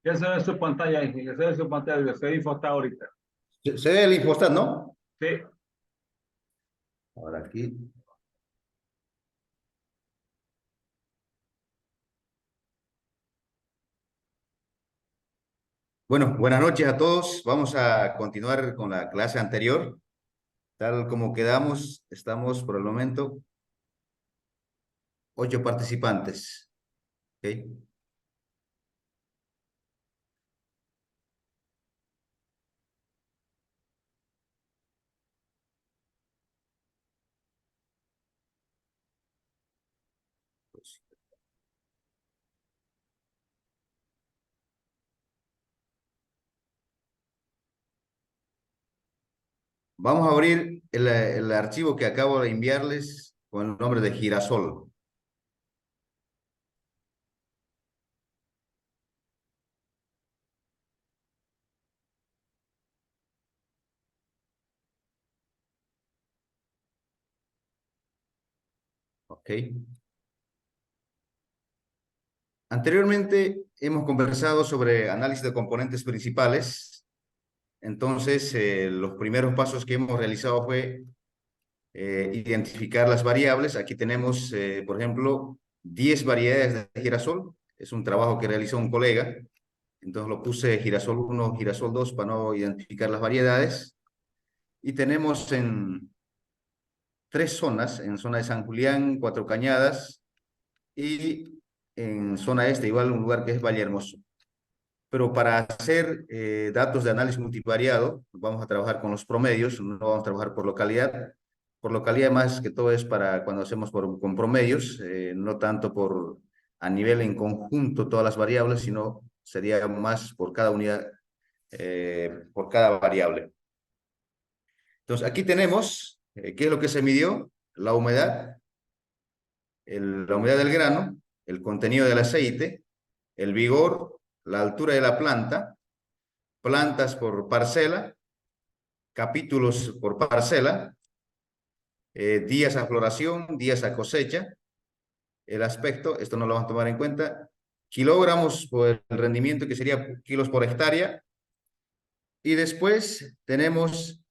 Ya se ve su pantalla, ahí, ya se ve su pantalla, se info está ahorita. Se ve el infostat, ¿no? Sí, Ahora aquí. Bueno, buenas noches a todos. Vamos a continuar con la clase anterior. Tal como quedamos, estamos por el momento 8 participantes. ¿Ok? Vamos a abrir el archivo que acabo de enviarles con el nombre de girasol. ¿Ok? Anteriormente hemos conversado sobre análisis de componentes principales. Entonces, los primeros pasos que hemos realizado fue identificar las variables. Aquí tenemos, por ejemplo, 10 variedades de girasol. Es un trabajo que realizó un colega. Entonces lo puse girasol 1, girasol 2 para no identificar las variedades. Y tenemos en 3 zonas, en zona de San Julián, Cuatro Cañadas y en zona este, igual un lugar que es Valle Hermoso. Pero para hacer datos de análisis multivariado, vamos a trabajar con los promedios, no vamos a trabajar por localidad. Por localidad más que todo es para cuando hacemos con promedios, no tanto por a nivel en conjunto todas las variables, sino sería más por cada unidad, por cada variable. Entonces aquí tenemos, ¿qué es lo que se midió? La humedad, la humedad del grano, el contenido del aceite, el vigor, la altura de la planta, plantas por parcela, capítulos por parcela, días a floración, días a cosecha, el aspecto, esto no lo vamos a tomar en cuenta, kilogramos por el rendimiento que sería kilos por hectárea, y después tenemos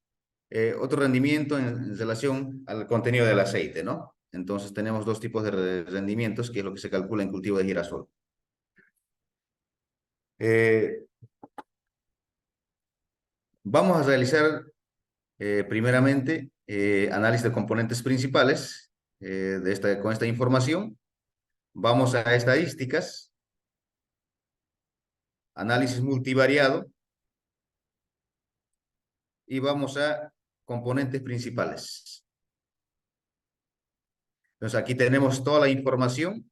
otro rendimiento en relación al contenido del aceite, ¿no? Entonces tenemos dos tipos de rendimientos, que es lo que se calcula en cultivo de girasol. Eh, Vamos a realizar primeramente análisis de componentes principales con esta información. Vamos a estadísticas, análisis multivariado y vamos a componentes principales. Entonces aquí tenemos toda la información.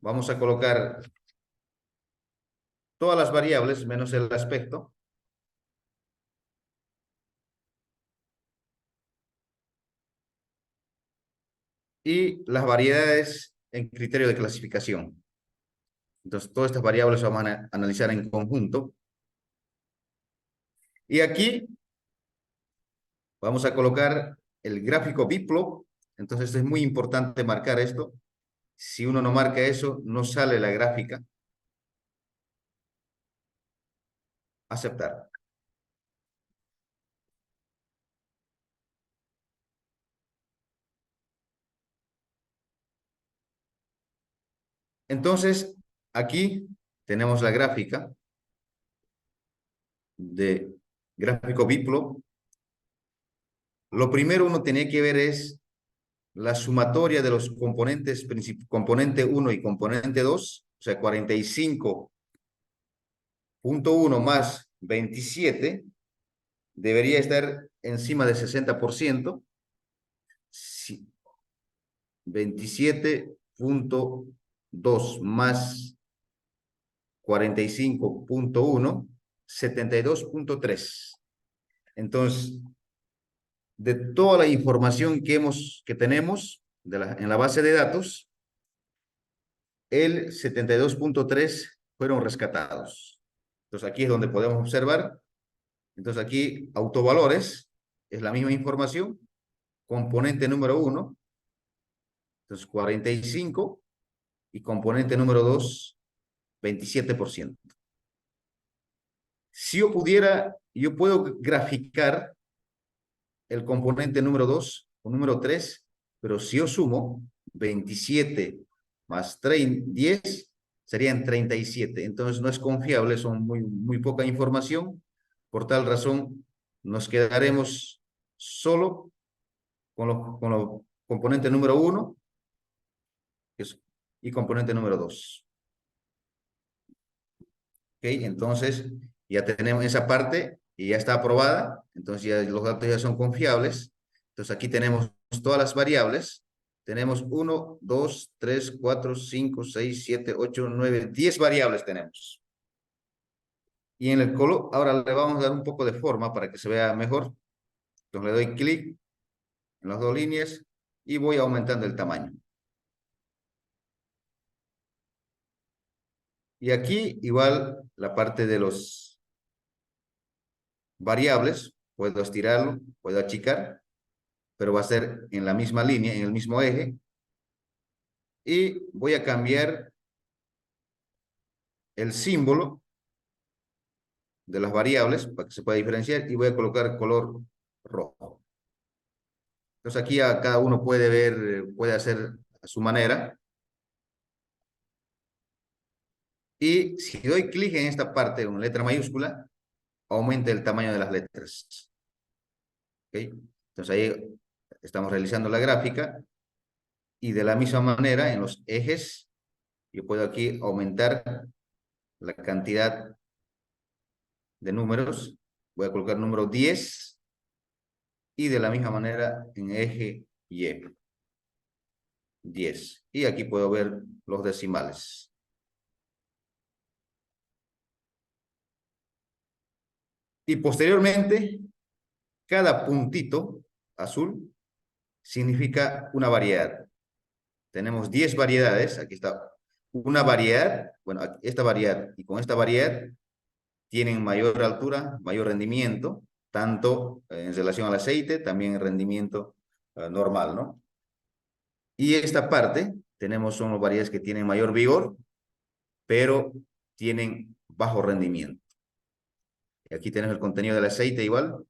Vamos a colocar todas las variables menos el aspecto. Y las variedades en criterio de clasificación. Entonces, todas estas variables se van a analizar en conjunto. Y aquí vamos a colocar el gráfico biplot. Entonces, es muy importante marcar esto. Si uno no marca eso, no sale la gráfica. Aceptar. Entonces, aquí tenemos la gráfica de gráfico biplot. Lo primero uno tiene que ver es la sumatoria de los componentes, componente 1 y componente 2, o sea, 45.1 más 27 debería estar encima de 60%. 27.2 más 45.1, 72.3. Entonces, de toda la información que tenemos en la base de datos, el 72.3 fueron rescatados. Entonces, aquí es donde podemos observar. Entonces, aquí autovalores es la misma información. Componente número 1, entonces 45, y componente número 2, 27%. Si yo pudiera, yo puedo graficar el componente número 2 o número 3, pero si yo sumo 27 más 10, serían 37. Entonces no es confiable, son muy poca información. Por tal razón, nos quedaremos solo con los componente número 1 y componente número 2. ¿Ok? Entonces, ya tenemos esa parte y ya está aprobada. Entonces, ya los datos ya son confiables. Entonces, aquí tenemos todas las variables. Tenemos 1, 2, 3, 4, 5, 6, 7, 8, 9, 10 variables tenemos. Y en el color, ahora le vamos a dar un poco de forma para que se vea mejor. Entonces, le doy clic en las dos líneas y voy aumentando el tamaño. Y aquí, igual, la parte de los variables, puedo estirarlo, puedo achicar, pero va a ser en la misma línea, en el mismo eje. Y voy a cambiar el símbolo de las variables para que se pueda diferenciar y voy a colocar color rojo. Entonces aquí a cada uno puede ver, puede hacer a su manera. Y si doy clic en esta parte con letra mayúscula, aumenta el tamaño de las letras. ¿Okay? Entonces ahí estamos realizando la gráfica y de la misma manera en los ejes yo puedo aquí aumentar la cantidad de números. Voy a colocar número 10 y de la misma manera en eje Y. 10. Y aquí puedo ver los decimales. Y posteriormente, cada puntito azul significa una variedad. Tenemos 10 variedades. Aquí está una variedad. Bueno, esta variedad y con esta variedad tienen mayor altura, mayor rendimiento, tanto en relación al aceite, también en rendimiento normal, ¿no? Y esta parte, son las variedades que tienen mayor vigor, pero tienen bajo rendimiento. Y aquí tenemos el contenido del aceite igual.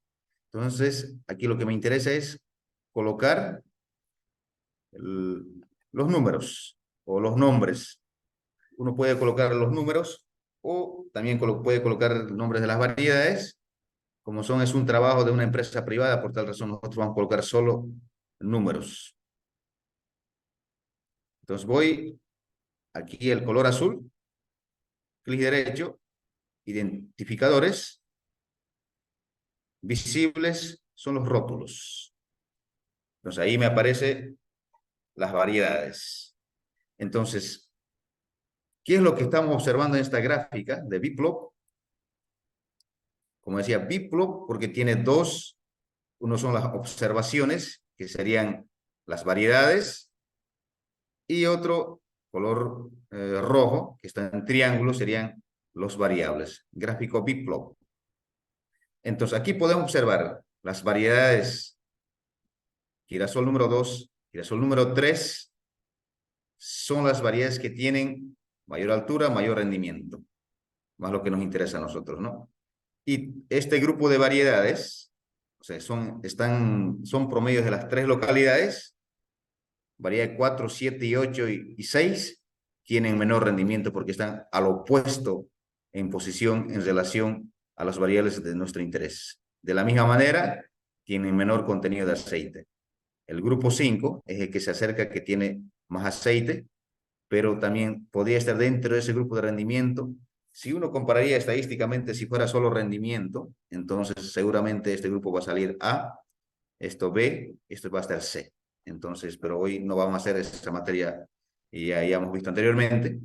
Entonces, aquí lo que me interesa es colocar los números o los nombres. Uno puede colocar los números o también puede colocar nombres de las variedades. Como es un trabajo de una empresa privada, por tal razón nosotros vamos a colocar solo números. Entonces voy aquí el color azul, clic derecho, identificadores, visibles son los rótulos. Entonces ahí me aparecen las variedades. Entonces, ¿qué es lo que estamos observando en esta gráfica de Biplop? Como decía, Biplop porque tiene dos, uno son las observaciones, que serían las variedades, y otro color rojo, que está en triángulo, serían los variables. Gráfico Biplop. Entonces, aquí podemos observar las variedades girasol número 2, girasol número 3, son las variedades que tienen mayor altura, mayor rendimiento, más lo que nos interesa a nosotros, ¿no? Y este grupo de variedades, o sea, son promedios de las tres localidades, variedad 4, 7 y 8 y 6, tienen menor rendimiento porque están al opuesto en posición en relación a las variables de nuestro interés. De la misma manera, tienen menor contenido de aceite. El grupo 5 es el que se acerca, que tiene más aceite, pero también podría estar dentro de ese grupo de rendimiento. Si uno compararía estadísticamente, si fuera solo rendimiento, entonces seguramente este grupo va a salir A, esto B, esto va a estar C. Entonces, pero hoy no vamos a hacer esa materia y ya hemos visto anteriormente.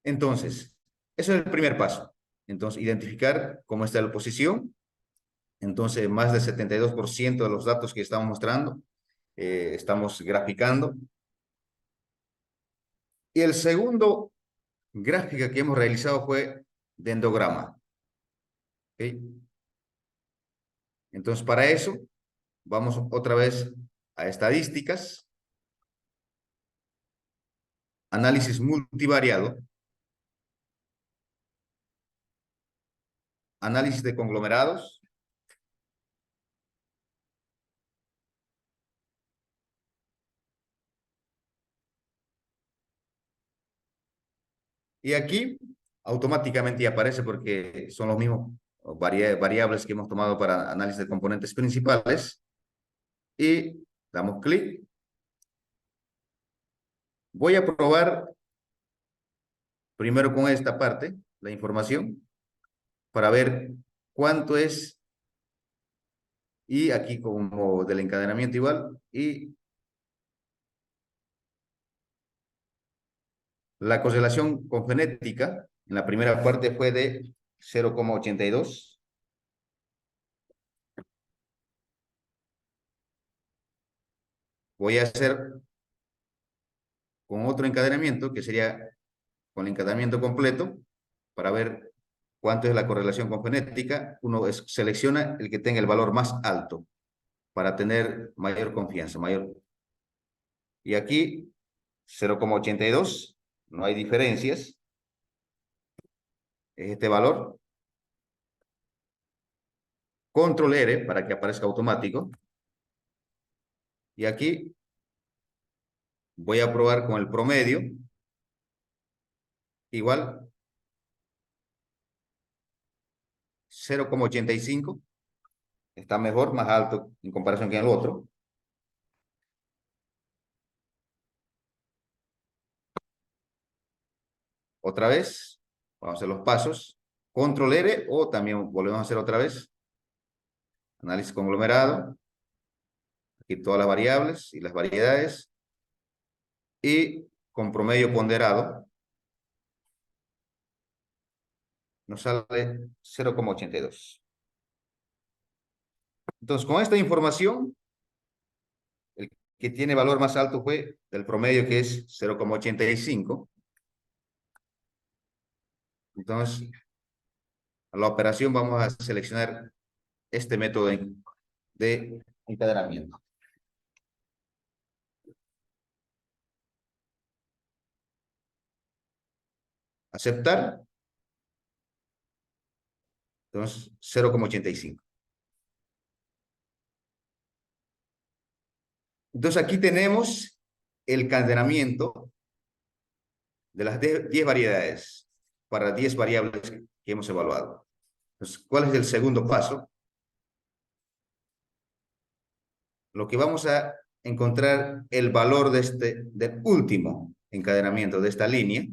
Entonces, eso es el primer paso. Entonces, identificar cómo está la posición. Entonces, más del 72% de los datos que estamos mostrando, estamos graficando. Y el segundo gráfica que hemos realizado fue de endograma. ¿Okay? Entonces, para eso, vamos otra vez a estadísticas, análisis multivariado, análisis de conglomerados. Y aquí automáticamente aparece porque son los mismos variables que hemos tomado para análisis de componentes principales. Y damos clic. Voy a probar primero con esta parte, la información, para ver cuánto es. Y aquí como del encadenamiento igual. Y la correlación con genética en la primera parte fue de 0,82. Voy a hacer con otro encadenamiento, que sería con el encadenamiento completo, para ver cuánto es la correlación con genética. Uno selecciona el que tenga el valor más alto para tener mayor confianza, mayor. Y aquí 0,82, no hay diferencias. Es este valor. Control R para que aparezca automático. Y aquí voy a probar con el promedio. Igual 0,85. Está mejor, más alto en comparación con el otro. Otra vez, vamos a hacer los pasos. Control R o también volvemos a hacer otra vez. Análisis conglomerado. Aquí todas las variables y las variedades. Y con promedio ponderado nos sale 0,82. Entonces, con esta información, el que tiene valor más alto fue el promedio, que es 0,85. Entonces, a la operación vamos a seleccionar este método de encadenamiento. Aceptar. Entonces, 0,85. Entonces, aquí tenemos el encadenamiento de las 10 variedades para 10 variables que hemos evaluado. Entonces, ¿cuál es el segundo paso? Lo que vamos a encontrar el valor del último encadenamiento de esta línea.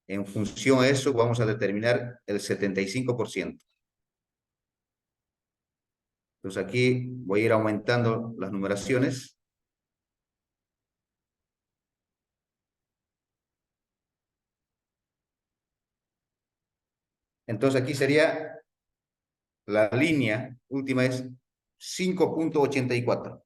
En función a eso, vamos a determinar el 75%. Entonces, aquí voy a ir aumentando las numeraciones. Entonces, aquí sería la línea última es 5,84.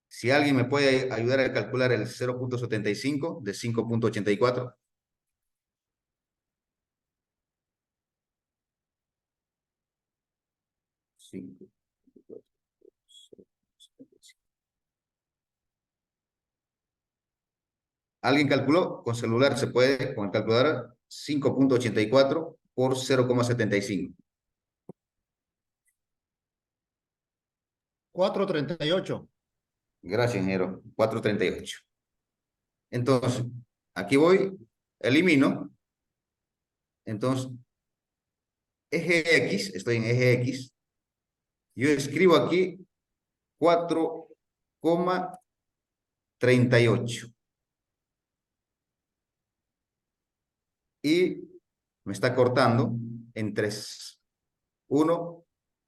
Si alguien me puede ayudar a calcular el 0,75 de 5,84. ¿Alguien calculó? Con celular se puede, con el calculador, 5,84 por 0,75. 438. Gracias, ingeniero. 438. Entonces, aquí voy, elimino. Entonces, eje X, estoy en eje X. Yo escribo aquí 4,38. Y me está cortando en 3. 1,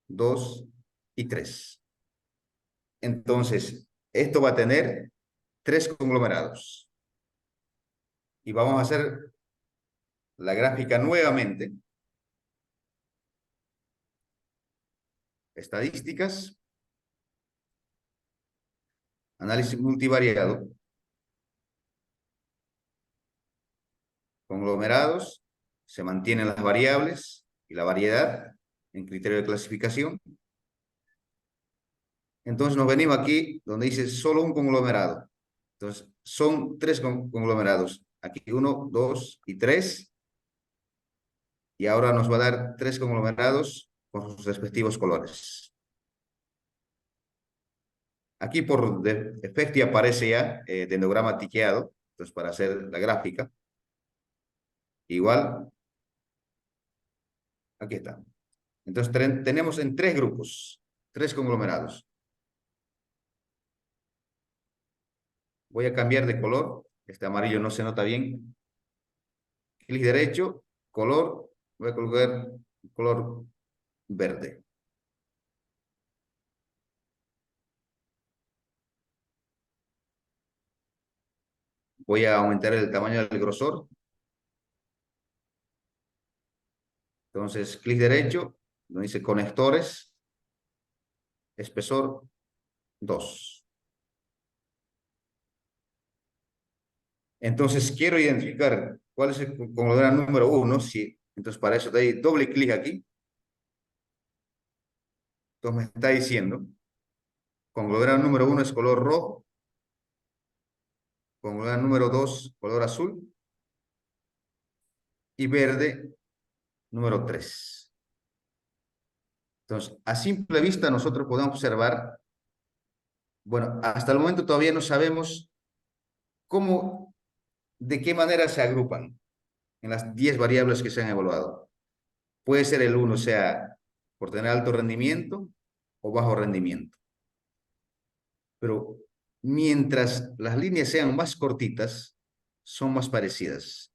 2 y 3. Entonces, esto va a tener 3 conglomerados. Y vamos a hacer la gráfica nuevamente. Estadísticas. Análisis multivariado. Conglomerados. Se mantienen las variables y la variedad en criterio de clasificación. Entonces nos venimos aquí donde dice solo un conglomerado. Entonces son 3 conglomerados. Aquí 1, 2 y 3. Y ahora nos va a dar 3 conglomerados con sus respectivos colores. Aquí por defecto ya aparece ya dendrograma tiqueado. Entonces, para hacer la gráfica, igual, aquí está. Entonces, tenemos en 3 grupos, 3 conglomerados. Voy a cambiar de color. Este amarillo no se nota bien. Clic derecho, color. Voy a colocar color verde. Voy a aumentar el tamaño del grosor. Entonces, clic derecho, donde dice conectores, espesor 2. Entonces, quiero identificar cuál es el conglomerado número 1. Sí. Entonces, para eso doy doble clic aquí. Entonces, me está diciendo, conglomerado número 1 es color rojo, conglomerado número 2, color azul, y verde, número 3. Entonces, a simple vista, nosotros podemos observar, bueno, hasta el momento todavía no sabemos cómo, de qué manera se agrupan en las 10 variables que se han evaluado. Puede ser el 1, sea por tener alto rendimiento o bajo rendimiento. Pero mientras las líneas sean más cortitas, son más parecidas.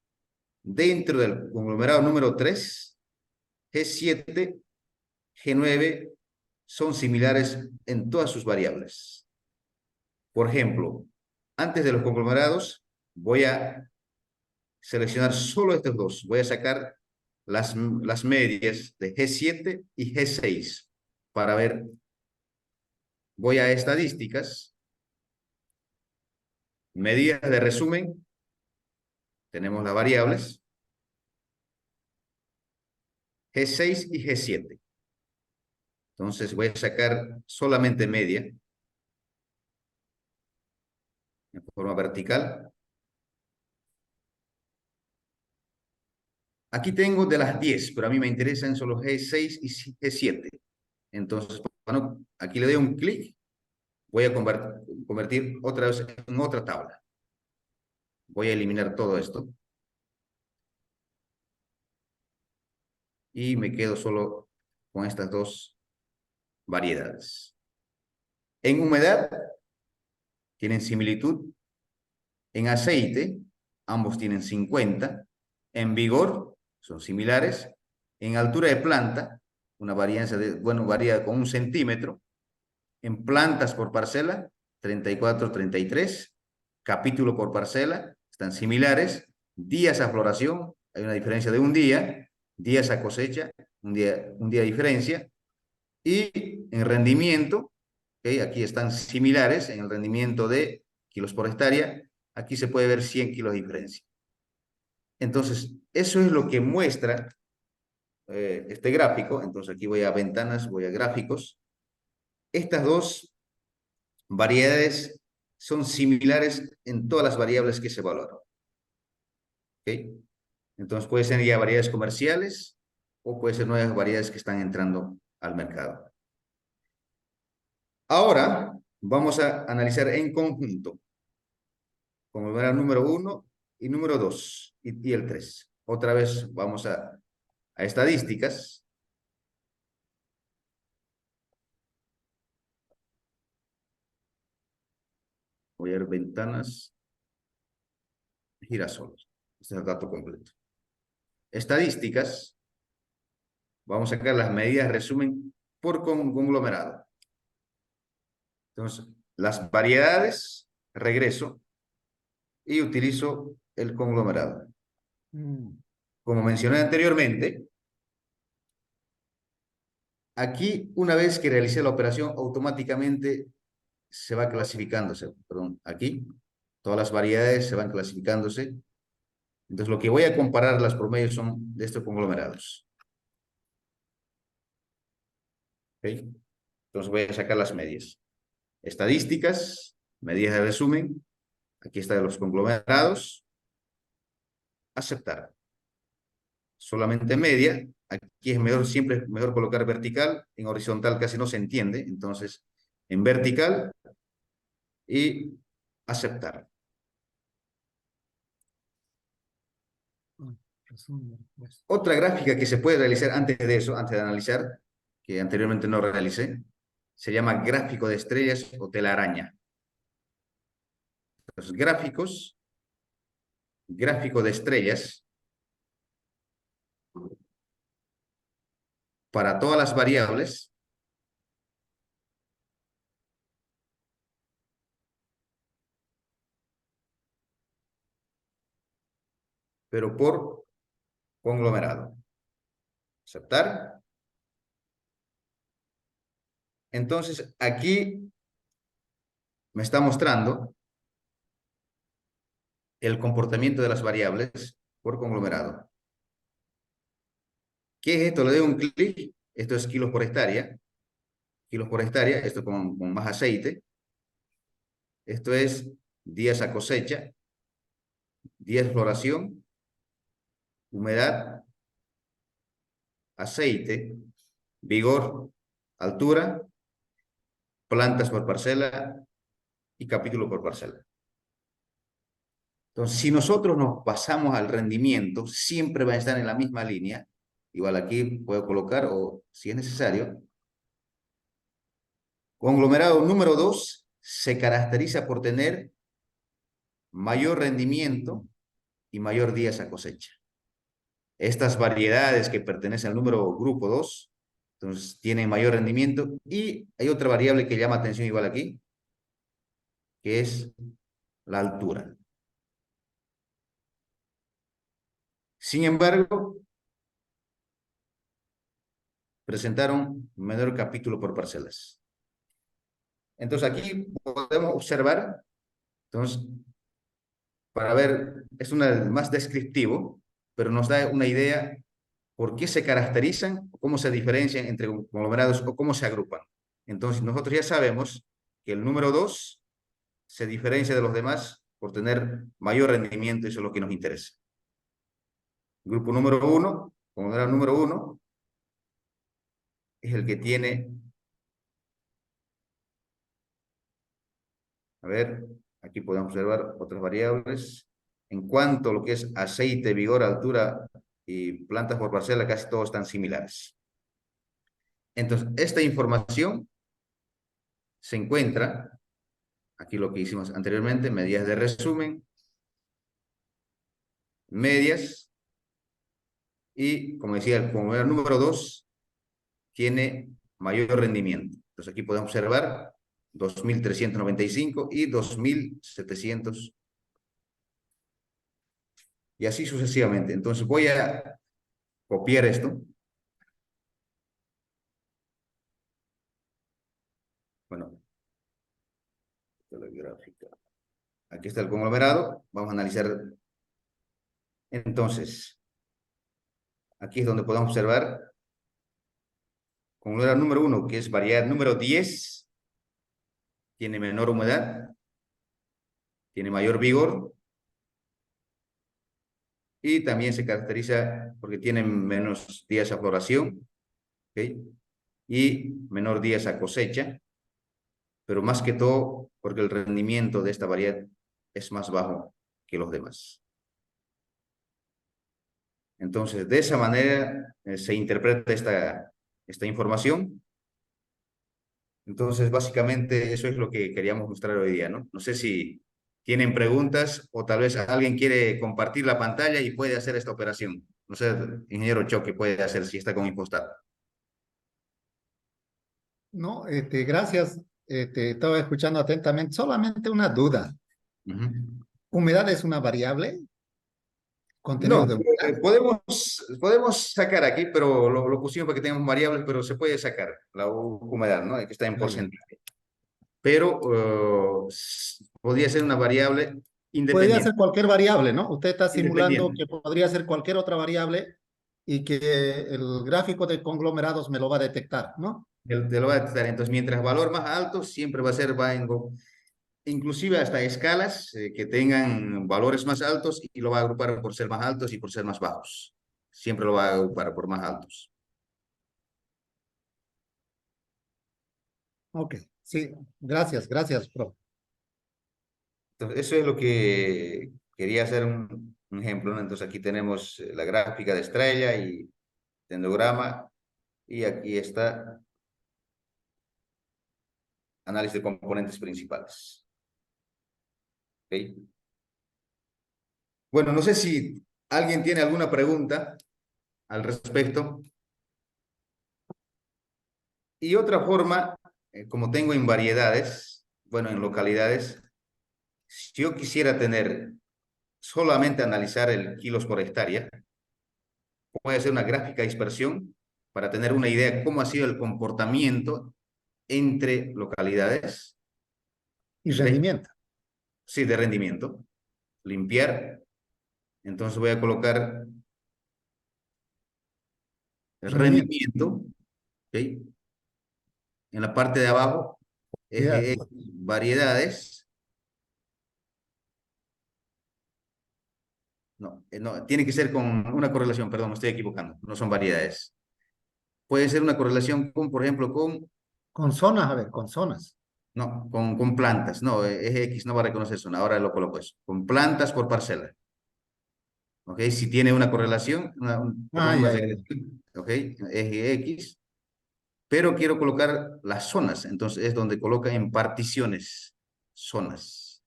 Dentro del conglomerado número 3, G7, G9 son similares en todas sus variables. Por ejemplo, antes de los conglomerados, voy a seleccionar solo estos dos. Voy a sacar las medias de G7 y G6 para ver. Voy a estadísticas, medidas de resumen, tenemos las variables G6 y G7. Entonces voy a sacar solamente media en forma vertical. Aquí tengo de las 10, pero a mí me interesan solo G6 y G7. Entonces, bueno, aquí le doy un clic. Voy a convertir otra vez en otra tabla. Voy a eliminar todo esto. Y me quedo solo con estas dos variedades. En humedad, tienen similitud. En aceite, ambos tienen 50. En vigor, son similares. En altura de planta, una varianza de, bueno, varía con 1 centímetro. En plantas por parcela, 34, 33. Capítulo por parcela, están similares. Días a floración, hay una diferencia de un día. Días a cosecha, un día de diferencia. Y en rendimiento, ¿okay? Aquí están similares en el rendimiento de kilos por hectárea. Aquí se puede ver 100 kilos de diferencia. Entonces, eso es lo que muestra este gráfico. Entonces, aquí voy a ventanas, voy a gráficos. Estas dos variedades son similares en todas las variables que se evaluaron. ¿Okay? Entonces, puede ser ya variedades comerciales o puede ser nuevas variedades que están entrando al mercado. Ahora, vamos a analizar en conjunto, como el número 1 y número 2 y el 3. Otra vez vamos a estadísticas. Voy a ver ventanas, girasoles. Este es el dato completo. Estadísticas. Vamos a sacar las medidas resumen por conglomerado. Entonces, las variedades, regreso y utilizo el conglomerado. Como mencioné anteriormente, aquí una vez que realicé la operación, automáticamente se va clasificándose. Perdón, aquí todas las variedades se van clasificándose. Entonces, lo que voy a comparar las promedios son de estos conglomerados. ¿Okay? Entonces, voy a sacar las medias. Estadísticas, medidas de resumen. Aquí están los conglomerados. aceptar. Solamente media, aquí es mejor, siempre es mejor colocar vertical, en horizontal casi no se entiende, entonces en vertical y aceptar. Otra gráfica que se puede realizar antes de eso, antes de analizar, que anteriormente no realicé, se llama gráfico de estrellas o telaraña. Los gráficos, gráfico de estrellas, para todas las variables, pero por conglomerado. Aceptar. Entonces, aquí me está mostrando el comportamiento de las variables por conglomerado. ¿Qué es esto? Le doy un clic. Esto es kilos por hectárea. Kilos por hectárea, esto con más aceite. Esto es días a cosecha, días de floración, humedad, aceite, vigor, altura, plantas por parcela y capítulo por parcela. Entonces, si nosotros nos pasamos al rendimiento, siempre va a estar en la misma línea. Igual aquí puedo colocar, o si es necesario, conglomerado número 2 se caracteriza por tener mayor rendimiento y mayor días a cosecha. Estas variedades que pertenecen al número grupo 2, entonces tienen mayor rendimiento. Y hay otra variable que llama atención igual aquí, que es la altura. Sin embargo, presentaron menor capítulo por parcelas. Entonces aquí podemos observar, entonces, para ver, es más descriptivo, pero nos da una idea por qué se caracterizan, cómo se diferencian entre conglomerados o cómo se agrupan. Entonces nosotros ya sabemos que el número 2 se diferencia de los demás por tener mayor rendimiento, eso es lo que nos interesa. Grupo número 1, conglomerado número 1, es el que tiene, a ver, aquí podemos observar otras variables. En cuanto a lo que es aceite, vigor, altura y plantas por parcela, casi todos están similares. Entonces, esta información se encuentra, aquí lo que hicimos anteriormente, medidas de resumen, medias, y como decía, el conglomerado número 2 tiene mayor rendimiento. Entonces aquí podemos observar 2.395 y 2.700 y así sucesivamente. Entonces voy a copiar esto. Bueno, la gráfica. Aquí está el conglomerado. Vamos a analizar. Entonces, aquí es donde podemos observar conglomerado número 1, que es variedad número 10, tiene menor humedad, tiene mayor vigor y también se caracteriza porque tiene menos días a floración, ¿okay? Y menor días a cosecha, pero más que todo porque el rendimiento de esta variedad es más bajo que los demás. Entonces, de esa manera se interpreta esta información. Entonces, básicamente eso es lo que queríamos mostrar hoy día, ¿no? No sé si tienen preguntas o tal vez alguien quiere compartir la pantalla y puede hacer esta operación. No sé, ingeniero Choque puede hacer si está con Impostat. No, gracias. Estaba escuchando atentamente. Solamente una duda. ¿Humedad es una variable? ¿Contenido No, de humedad? podemos sacar aquí, pero lo pusimos para que tengamos variables, pero se puede sacar la humedad, ¿no? Que está en porcentaje. Pero podría ser una variable Podría ser independiente. cualquier variable, ¿no? Usted está simulando Independiente. que podría ser cualquier otra variable y que el gráfico de conglomerados me lo va a detectar, ¿no? Te lo va a detectar. Entonces, mientras valor más alto, siempre va a ser inclusive hasta escalas que tengan valores más altos y lo va a agrupar por ser más altos y por ser más bajos. Siempre lo va a agrupar por más altos. Ok, sí, gracias, gracias, profe. Entonces, eso es lo que quería hacer un ejemplo, ¿no? Entonces aquí tenemos la gráfica de estrella y dendrograma y aquí está análisis de componentes principales. ¿Okay? Bueno, no sé si alguien tiene alguna pregunta al respecto. Y otra forma, como tengo en variedades, bueno, en localidades, si yo quisiera tener solamente analizar el kilos por hectárea, puedo hacer una gráfica de dispersión para tener una idea de cómo ha sido el comportamiento entre localidades Y de, rendimiento. sí, de rendimiento. Limpiar. Entonces voy a colocar el Rendimiento. rendimiento, ¿ok? En la parte de abajo, Ya, variedades. No, no, tiene que ser con una correlación, perdón, me estoy equivocando, no son variedades. Puede ser una correlación con, por ejemplo, con zonas, a ver, con zonas. no, con plantas, no, es X, no va a reconocer zona, ahora lo coloco eso, con plantas por parcela, ¿ok? Si tiene una correlación, Ah, perdón, una ya, ya, ya. regresión, ¿ok? Eje X, pero quiero colocar las zonas, entonces es donde coloca en particiones, zonas.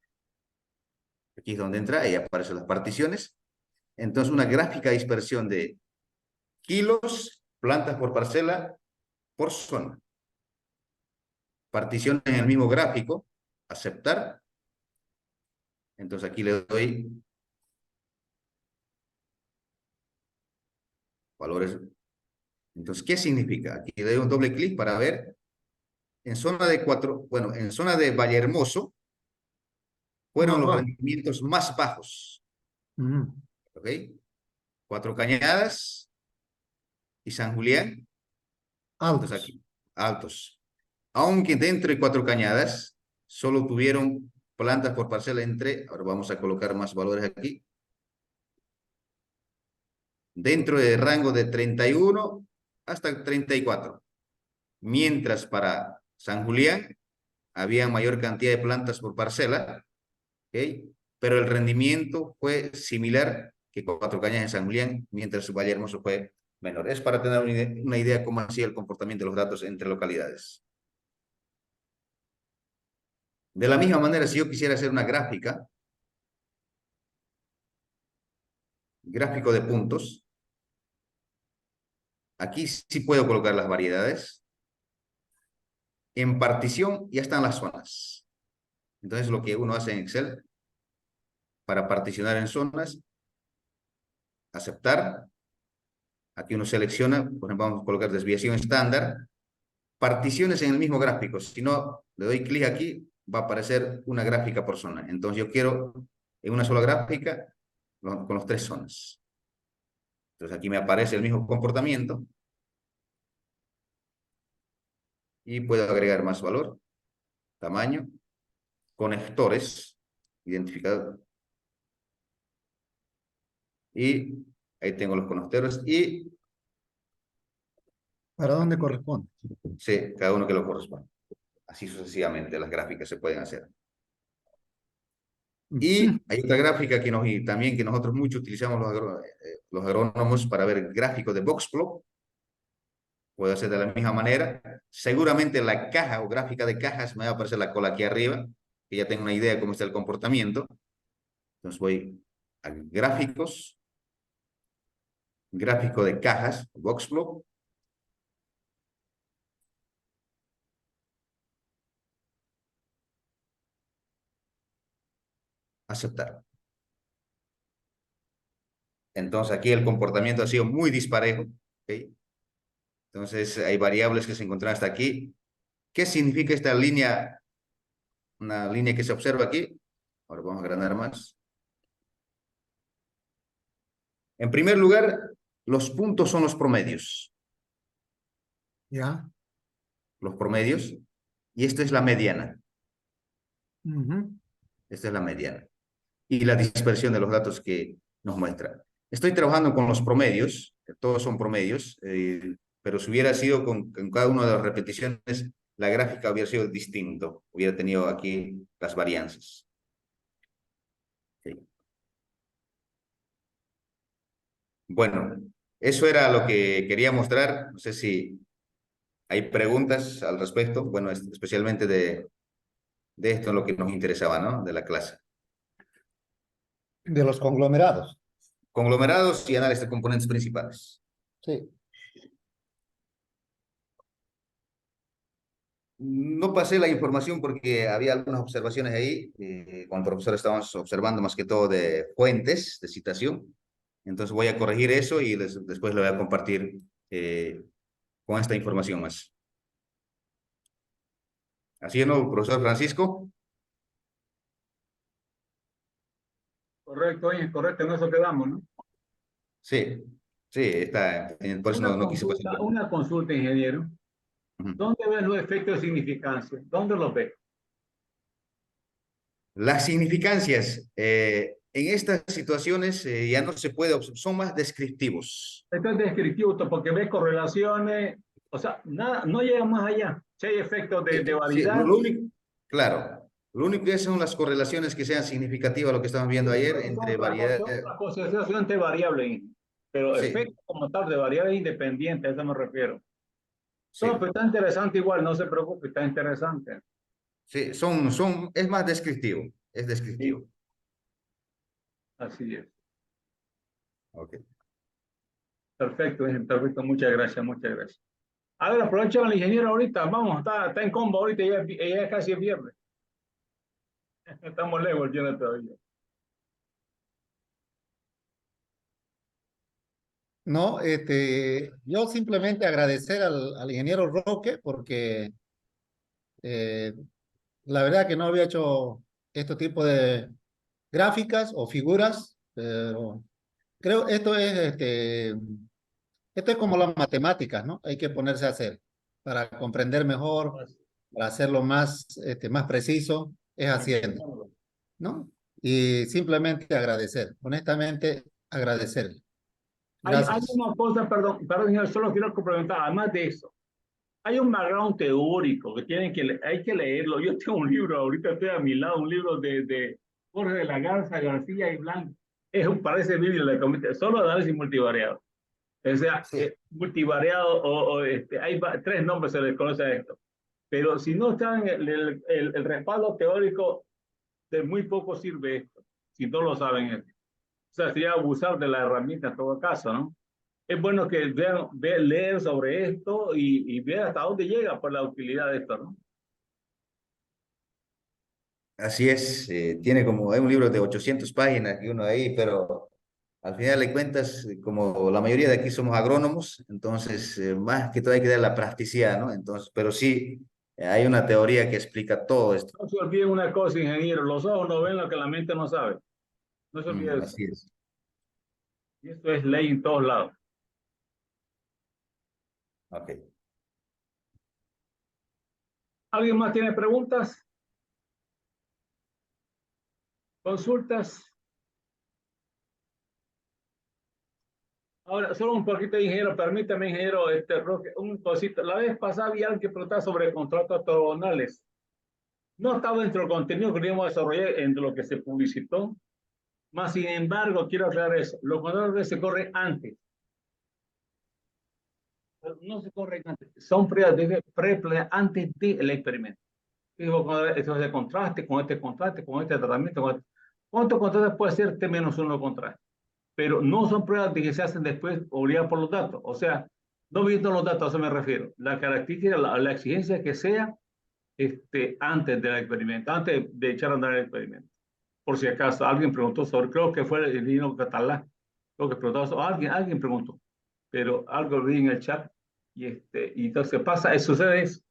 Aquí es donde entra y aparecen las particiones. Entonces, una gráfica de dispersión de kilos, plantas por parcela, por zona. Partición en el mismo gráfico, aceptar. Entonces aquí le doy valores. Entonces, ¿qué significa? Aquí le doy un doble clic para ver. En zona de bueno, en zona de Vallehermoso fueron Más los bajo. rendimientos más bajos. Ujú. ¿Ok? Cuatro Cañadas y San Julián. Entonces Altos. aquí, altos. Aunque dentro de Cuatro Cañadas solo tuvieron plantas por parcela entre, ahora vamos a colocar más valores aquí, dentro del rango de 31 hasta 34. Mientras para San Julián había mayor cantidad de plantas por parcela, ¿ok? Pero el rendimiento fue similar que Cuatro Cañas en San Julián, mientras Valle Hermoso fue menor. Es para tener una idea cómo hacía el comportamiento de los datos entre localidades. De la misma manera, si yo quisiera hacer una gráfica, gráfico de puntos, aquí sí puedo colocar las variedades. En partición ya están las zonas. Entonces, lo que uno hace en Excel para particionar en zonas, aceptar. Aquí uno selecciona, por ejemplo, vamos a colocar desviación estándar, particiones en el mismo gráfico. Si no, le doy clic aquí, va a aparecer una gráfica por zona. Entonces yo quiero en una sola gráfica con los tres zonas. Entonces aquí me aparece el mismo comportamiento y puedo agregar más valor, tamaño, conectores, identificador. Y ahí tengo los conectores y ¿Para dónde aquí, corresponde? sí, cada uno que lo corresponde. Así sucesivamente las gráficas se pueden hacer. Ujú. Y hay otra gráfica que y también que nosotros mucho utilizamos los agrónomos para ver gráficos de Boxplot. Puedo hacer de la misma manera. Seguramente la caja o gráfica de cajas me va a aparecer la cola aquí arriba, que ya tengo una idea de cómo está el comportamiento. Entonces voy a gráficos, gráfico de cajas, Boxplot. Aceptar. Entonces aquí el comportamiento ha sido muy disparejo. ¿Okay? Entonces hay variables que se encuentran hasta aquí. ¿Qué significa esta línea? Una línea que se observa aquí. Ahora vamos a agrandar más. En primer lugar, los puntos son los promedios. Ya. Los promedios. Y esto es la mediana. Ujú. Esta es la mediana. Y la dispersión de los datos que nos muestra. Estoy trabajando con los promedios, que todos son promedios, pero si hubiera sido con cada una de las repeticiones, la gráfica hubiera sido distinto, hubiera tenido aquí las varianzas. Sí. Bueno, eso era lo que quería mostrar. No sé si hay preguntas al respecto, bueno, especialmente de esto, lo que nos interesaba, ¿no? De la clase. De los conglomerados. Conglomerados y análisis de componentes principales. Sí. No pasé la información porque había algunas observaciones ahí, con el profesor estábamos observando más que todo de fuentes de citación. Entonces voy a corregir eso y después lo voy a compartir con esta información más. ¿Así es, no, profesor Francisco? Correcto, oye, correcto, en eso quedamos, ¿no? Sí, sí, está, por eso no quise pasar. Una consulta, ingeniero. Ujú. ¿Dónde ves los efectos de significancia? ¿Dónde los ves? Las significancias en estas situaciones ya no se puede, son más descriptivos. Esto es descriptivo porque ves correlaciones, o sea, nada, no llega más allá. Si hay efectos de Sí, variedad, lo único, claro, lo único que son las correlaciones que sean significativas, lo que estamos viendo ayer entre variedad. son otras cosas, son entre variables, pero Sí, efectos como tal de variables independientes, a eso me refiero. No, sí, pues está interesante igual, no se preocupe, está interesante. sí, es más descriptivo, es Sí, descriptivo. así es. Ok. Perfecto, perfecto, muchas gracias, muchas gracias. A ver, aprovecha al ingeniero ahorita, vamos, está en combo ahorita, ya casi es viernes. Estamos lejos, yo todavía. No, yo simplemente agradecer al ingeniero Roque porque eh, la verdad que no había hecho este tipo de gráficas o figuras, pero creo esto es como las matemáticas, ¿no? Hay que ponerse a hacer para comprender mejor, para hacerlo más, más preciso, es haciendo, ¿no? Y simplemente agradecer, honestamente agradecer. Hay Gracias. una cosa, perdón, señor, solo quiero complementar, además de eso, hay un background teórico que hay que leerlo. Yo tengo un libro, ahorita estoy a mi lado, un libro de Jorge de la Garza, García y Blanco. Parece Biblia, le comité, solo análisis multivariado. O sea, Sí, multivariado, hay tres nombres se les conoce a esto. Pero si no está en el respaldo teórico, de muy poco sirve esto, si no lo saben esto. O sea, sería abusar de la herramienta en todo caso, ¿no? Es bueno que leer sobre esto y ver hasta dónde llega por la utilidad de esto, ¿no? así es, tiene como, hay un libro de 800 páginas que uno ahí, pero al final de cuentas, como la mayoría de aquí somos agrónomos, entonces más que todo hay que dar la practicidad, ¿no? Entonces, pero sí, hay una teoría que explica todo esto. No se olviden una cosa, ingeniero, los ojos no ven lo que la mente no sabe. No se olvide eso. Así es. Y esto es ley en todos lados. Ok. ¿Alguien más tiene preguntas? ¿Consultas? Ahora, solo un poquito de ingeniero, permítame, ingeniero, Roque, un cosito. La vez pasada había alguien que preguntaba sobre contratos octogonales. No estaba dentro del contenido que queríamos desarrollar entre lo que se publicitó. Más sin embargo, quiero aclarar eso. Los contratos se corren antes. No se corren antes. Son antes del experimento. Digo, eso es de contraste, con este tratamiento. ¿Cuántos contrastes puede ser T menos uno contraste? Pero no son pruebas de que se hacen después obligadas por los datos. O sea, no viendo los datos, a eso me refiero. La característica, la exigencia que sea antes del experimento, antes de echar a andar el experimento. Por si acaso alguien preguntó sobre, creo que fue el niño catalán, creo que preguntó sobre, alguien preguntó, pero algo vi en el chat y entonces pasa, sucede eso.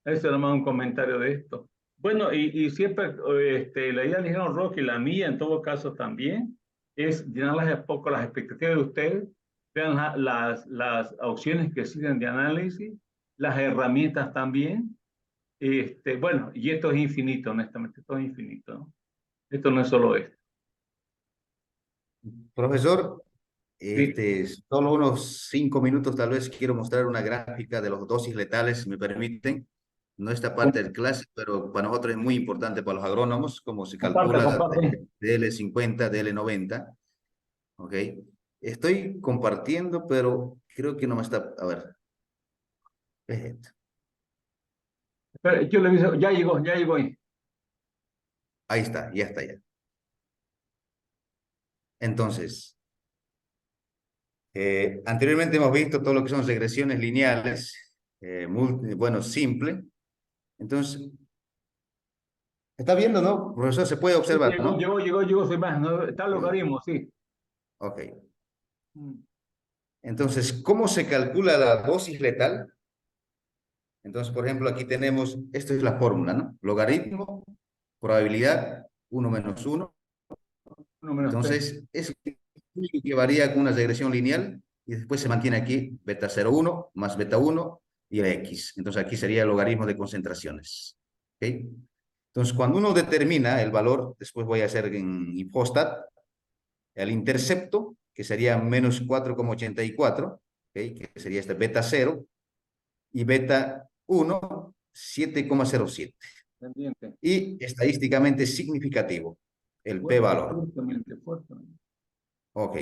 Eso era más un comentario de esto. Bueno, y siempre la idea del ingeniero Roque y la mía en todo caso también es llenarlas un poco las expectativas de ustedes, vean las opciones que existen de análisis, las herramientas también, Bueno, y esto es infinito, honestamente, esto es infinito, ¿no? Esto no es solo esto. Profesor, Sí, solo unos 5 minutos tal vez quiero mostrar una gráfica de los dosis letales, si me permiten. No esta parte del clase, pero para nosotros es muy importante para los agrónomos, cómo se comparte, calcula comparte. DL50, DL90. ¿Ok? Estoy compartiendo, pero creo que no me está... A ver, esto. Espera, yo le aviso, ya llegó ahí. Ahí está, ya está, ya. Entonces, anteriormente hemos visto todo lo que son regresiones lineales, bueno, simple. Entonces, está viendo, ¿no? Profesor, se puede observar, ¿no? Llegó, sin más, ¿no? Está el Sí. logaritmo, sí. Ok. Mm. Entonces, ¿cómo se calcula la dosis letal? Entonces, por ejemplo, aquí tenemos, esto es la fórmula, ¿no? Logaritmo, probabilidad, 1 - 1. Uno menos tres. Entonces, es único que varía con una regresión lineal y después se mantiene aquí beta 0,1 más beta 1 y el X. Entonces, aquí sería el logaritmo de concentraciones. ¿Ok? Entonces, cuando uno determina el valor, después voy a hacer en Infostat, el intercepto, que sería menos 4,84, ¿okay? Que sería este beta 0, y beta 1, 7,07. Pendiente. Y estadísticamente significativo, el Fuerte, p-valor. fuertemente, fuertemente. Ok.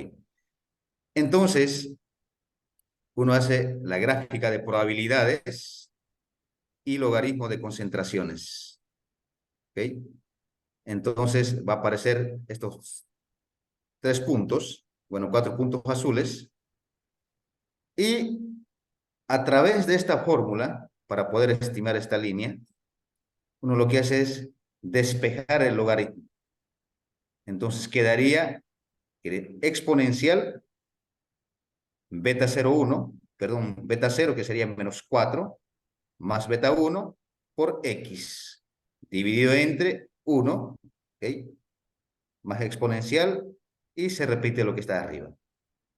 Entonces, uno hace la gráfica de probabilidades y logaritmo de concentraciones. ¿Ok? Entonces, va a aparecer estos 3 puntos, bueno, 4 puntos azules, y a través de esta fórmula, para poder estimar esta línea, uno lo que hace es despejar el logaritmo. Entonces quedaría exponencial beta 0,1, perdón, beta 0, que sería menos 4, más beta 1 por X, dividido entre 1, ¿ok? Más exponencial, y se repite lo que está arriba.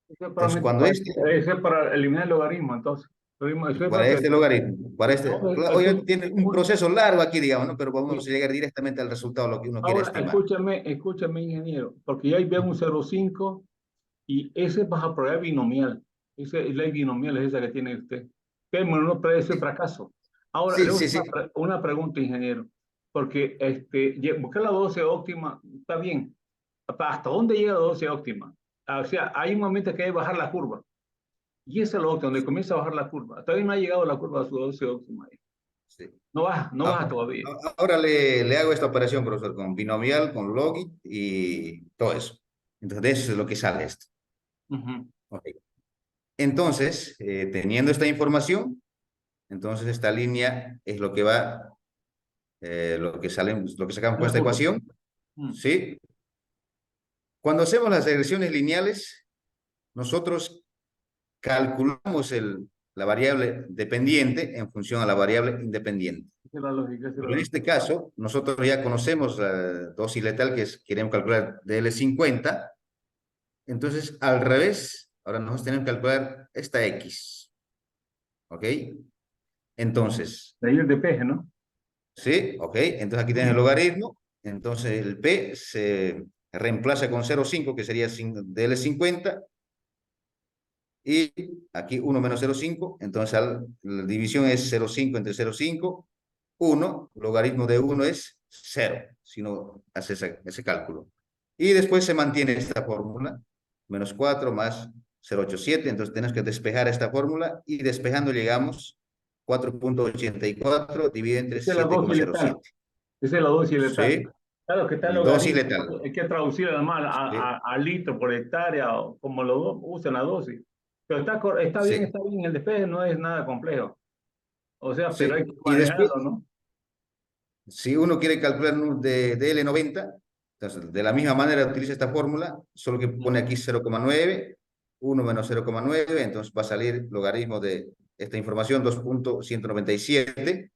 Entonces, cuando Ese es para eliminar el logaritmo, entonces. Eso es para este logaritmo, ahora, obviamente tiene un proceso largo aquí, digamos, ¿no? Pero vamos sí. a llegar directamente al resultado, lo que uno quiere Ahora, estimar. escúchame, ingeniero, porque ya ahí veo un 0,5 y ese es baja probabilidad binomial. Esa es la binomial, es esa que tiene usted. Que no predece fracaso. Ahora, Sí, le hago sí, sí. una pregunta, ingeniero, porque buscar la dosis óptima está bien. ¿Hasta dónde llega la dosis óptima? O sea, hay un momento que hay que bajar la curva. Y ese es lo óptimo, donde comienza a bajar la curva. Todavía no ha llegado la curva a su dosis óptima. Sí. No baja todavía. Ahora le hago esta operación, profesor, con binomial, con logit y todo eso. Entonces, eso es lo que sale esto. Ujú. Ok. Entonces, teniendo esta información, entonces esta línea es lo que va, lo que sacamos con Una esta curva. ecuación, Mm. ¿sí? Cuando hacemos las regresiones lineales, nosotros calculamos la variable dependiente en función a la variable independiente. Esa es la lógica, esa es la Pero en lógica. este caso, nosotros ya conocemos la dosis letal, que es, queremos calcular DL50. Entonces, al revés, ahora nosotros tenemos que calcular esta X. ¿Ok? Entonces, De ahí el de peje, ¿no? ¿sí? ¿Ok? Entonces aquí tienes el Mm. logaritmo. Entonces el P se reemplaza con 0,5, que sería DL50. Y aquí 1 menos 0,5. Entonces la división es 0,5 entre 0,5. 1, logaritmo de 1 es 0, si uno hace ese cálculo. Y después se mantiene esta fórmula, menos 4 más 0,87. Entonces tenemos que despejar esta fórmula, y despejando llegamos 4,84 dividido entre Esa es la dosis letal. 7,07. Esa es la dosis letal. Sí, Claro que está el dosis logaritmo. letal. Hay que traducirla además Sí, a litro por hectárea o como lo usan la dosis. Pero sí, está bien. El despeje no es nada complejo. O sea, pero hay que sí. Y después, manejarlo, ¿no? si uno quiere calcular de L90, entonces de la misma manera utiliza esta fórmula, solo que pone aquí 0,9, 1 menos 0,9, entonces va a salir logaritmo de esta información 2,197,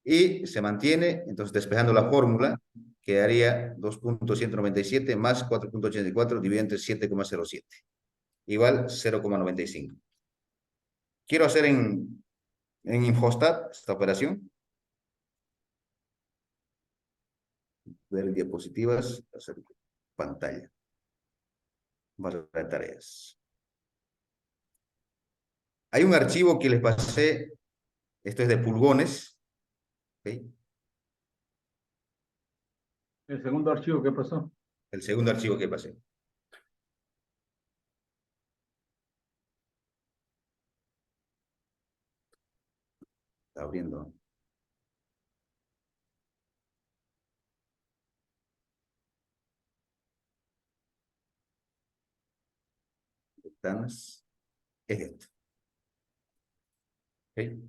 y se mantiene. Entonces despejando la fórmula quedaría 2,197 más 4,84 dividido entre 7,07, igual 0,95. Quiero hacer en Infostat esta operación. ver diapositivas, hacer pantalla. Barra de tareas. Hay un archivo que les pasé, esto es de pulgones. ¿Okay? El segundo archivo, ¿qué pasó? El segundo archivo que pasé. Está abriendo. Ventanas. Es esto. ¿Okay?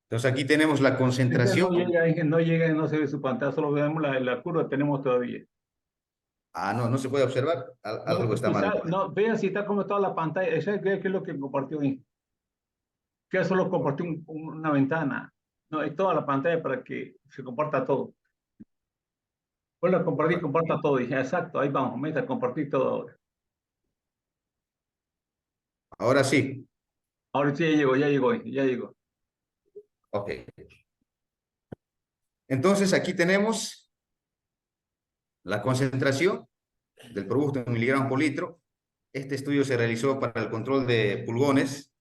Entonces aquí tenemos la Ese concentración. no llega, no se ve su pantalla, solo vemos la curva, tenemos todavía. Ah, no, no se puede observar. Algo está mal. No, vea si está como toda la pantalla. Eso es, ¿qué es lo que compartió ahí? Que solo compartió una ventana. No, es toda la pantalla para que se comparta todo. Pues la compartí, comparta todo. Dije, exacto, ahí vamos, meta, compartir todo ahora. Ahora sí. Ahora sí ya llegó. Ok. Entonces aquí tenemos la concentración del producto en miligramos por litro. Este estudio se realizó para el control de pulgones.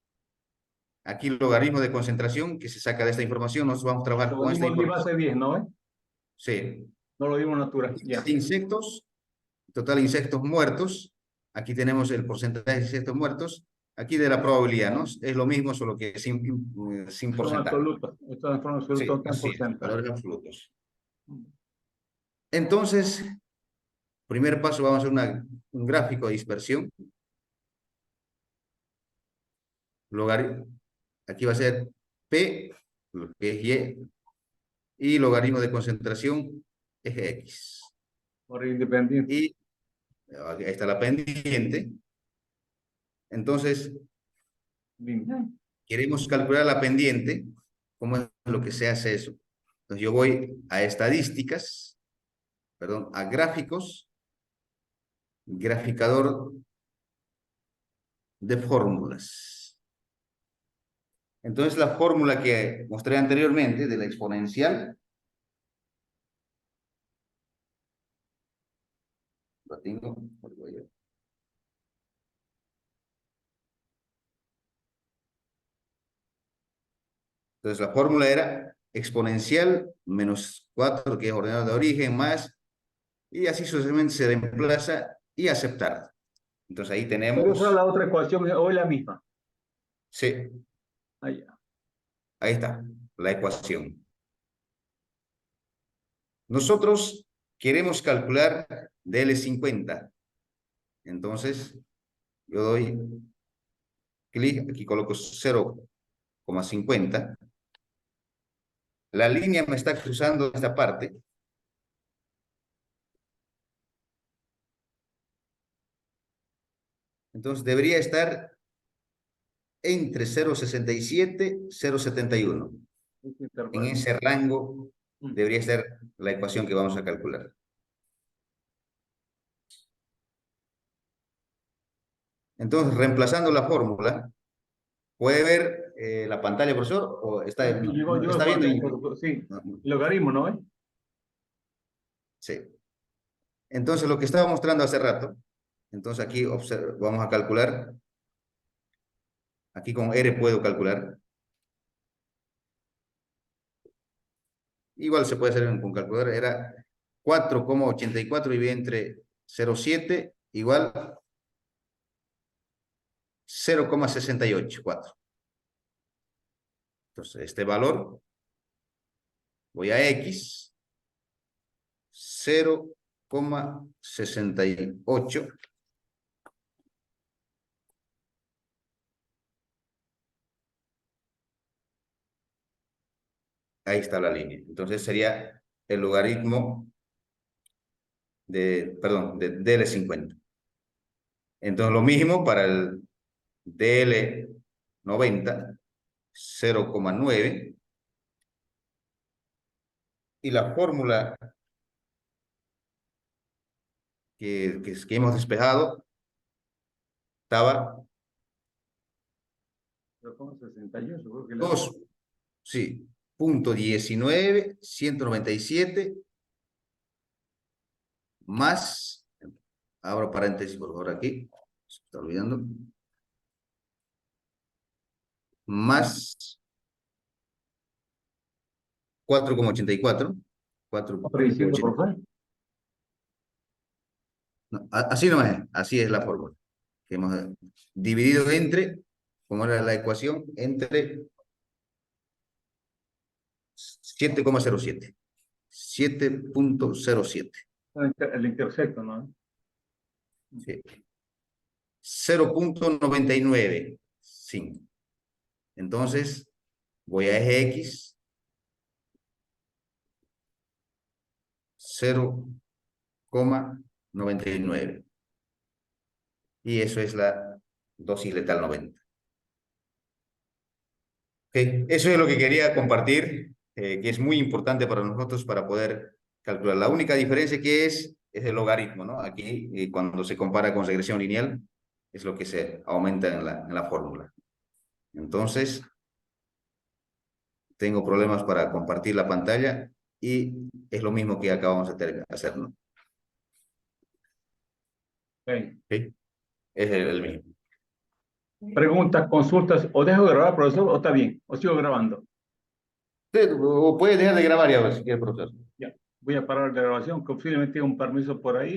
Aquí el logaritmo de concentración que se saca de esta información. Nosotros vamos a trabajar Lo con esta dimos información. base 10, ¿no? Sí. No lo dimos natural, ya. Insectos, total insectos muertos. Aquí tenemos el porcentaje de insectos muertos. Aquí de la probabilidad, ¿no? Es lo mismo, solo que sin Son porcentaje. absolutos. Esto es forma absoluta, Sí, está en así es, porcentaje. valores absolutos. Entonces, primer paso, vamos a hacer un gráfico de dispersión. Logaritmo, aquí va a ser P, lo que es Y, y logaritmo de concentración es X. Por independiente. Y ahí está la pendiente. Entonces, Bien. queremos calcular la pendiente. ¿Cómo es lo que se hace eso? Entonces, yo voy a estadísticas, perdón, a gráficos, graficador de fórmulas. Entonces, la fórmula que mostré anteriormente de la exponencial, lo tengo, entonces la fórmula era exponencial menos 4, que es ordenado de origen, más, y así sucesivamente se reemplaza y aceptar. Entonces ahí Pero esa es tenemos, la otra ecuación, hoy la misma. sí, Allá. ahí está, la ecuación. Nosotros queremos calcular DL50. Entonces, yo doy clic, aquí coloco 0,50. La línea me está cruzando esta parte. Entonces, debería estar entre 0,67 y 0,71. En ese rango debería ser la ecuación que vamos a calcular. Entonces, reemplazando la fórmula, ¿puede ver la pantalla, profesor? ¿O está viendo? Sí, No, logaritmo, ¿no? sí. Entonces, lo que estaba mostrando hace rato, entonces aquí vamos a calcular. Aquí con R puedo calcular. Igual se puede hacer con calculadora. Era 4,84 dividido entre 0,7 igual 0,684. Entonces, este valor, voy a X, 0,68. Ahí está la línea. Entonces sería el logaritmo de DL50. Entonces lo mismo para el DL90, 0,9. Y la fórmula que hemos despejado estaba 0,68, creo que 2, sí, punto 19, 197 más, abro paréntesis por favor aquí, se está olvidando, más 4,84. Diciendo, profesor. No, así no es, así es la fórmula. Que hemos dividido entre, como era la ecuación, entre 7,07. 7,07. El intersecto, ¿no? Sí. 0,995. Entonces, voy a eje X. 0,99. Y eso es la dosis letal 90. Okay. Eso es lo que quería compartir, que es muy importante para nosotros para poder calcular. La única diferencia que es el logaritmo, ¿no? Aquí, cuando se compara con regresión lineal, es lo que se aumenta en la fórmula. Entonces, tengo problemas para compartir la pantalla y es lo mismo que acabamos de hacer, ¿no? Okay. Okay. Es el mismo. Preguntas, consultas, o dejo de grabar, profesor, o está bien, o sigo grabando. O puede dejar de grabar ya, si quiere, profesor. Ya, voy a parar la grabación, que posiblemente tenga un permiso por ahí.